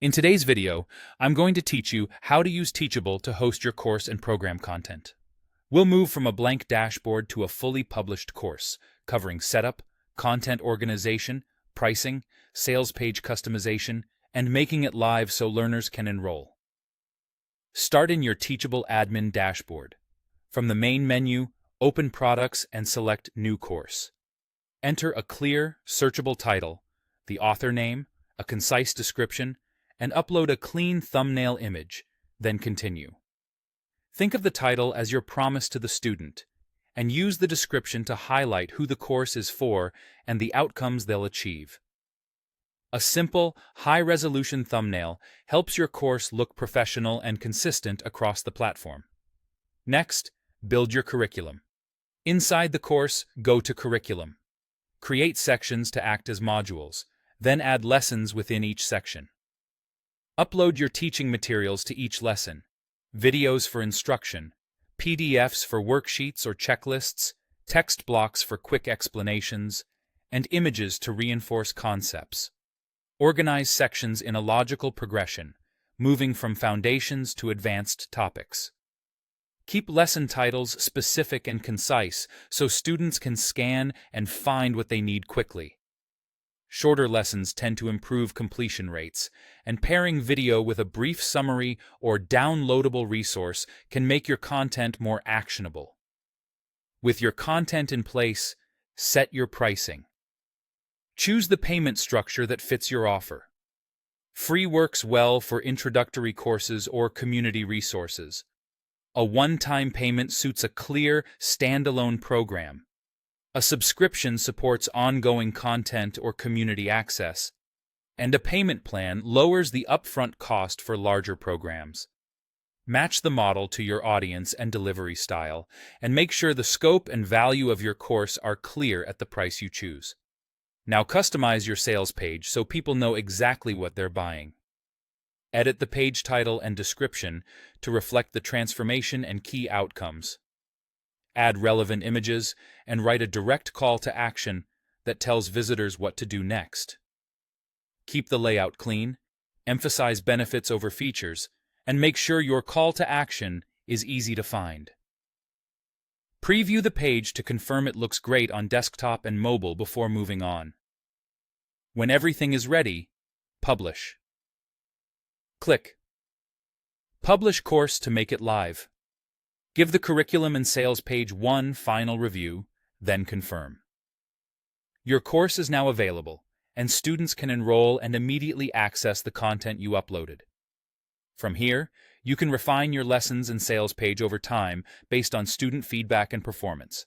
In today's video, I'm going to teach you how to use Teachable to host your course and program content. We'll move from a blank dashboard to a fully published course, covering setup, content organization, pricing, sales page customization, and making it live so learners can enroll. Start in your Teachable admin dashboard. From the main menu, open Products and select New Course. Enter a clear, searchable title, the author name, a concise description, and upload a clean thumbnail image, then continue. Think of the title as your promise to the student, and use the description to highlight who the course is for and the outcomes they'll achieve. A simple, high-resolution thumbnail helps your course look professional and consistent across the platform. Next, build your curriculum. Inside the course, go to Curriculum. Create sections to act as modules, then add lessons within each section. Upload your teaching materials to each lesson: videos for instruction, PDFs for worksheets or checklists, text blocks for quick explanations, and images to reinforce concepts. Organize sections in a logical progression, moving from foundations to advanced topics. Keep lesson titles specific and concise so students can scan and find what they need quickly. Shorter lessons tend to improve completion rates, and pairing video with a brief summary or downloadable resource can make your content more actionable. With your content in place, set your pricing. Choose the payment structure that fits your offer. Free works well for introductory courses or community resources. A one-time payment suits a clear, standalone program. A subscription supports ongoing content or community access, and a payment plan lowers the upfront cost for larger programs. Match the model to your audience and delivery style, and make sure the scope and value of your course are clear at the price you choose. Now customize your sales page so people know exactly what they're buying. Edit the page title and description to reflect the transformation and key outcomes. Add relevant images, and write a direct call to action that tells visitors what to do next. Keep the layout clean, emphasize benefits over features, and make sure your call to action is easy to find. Preview the page to confirm it looks great on desktop and mobile before moving on. When everything is ready, publish. Click Publish Course to make it live. Give the curriculum and sales page one final review, then confirm. Your course is now available, and students can enroll and immediately access the content you uploaded. From here, you can refine your lessons and sales page over time based on student feedback and performance.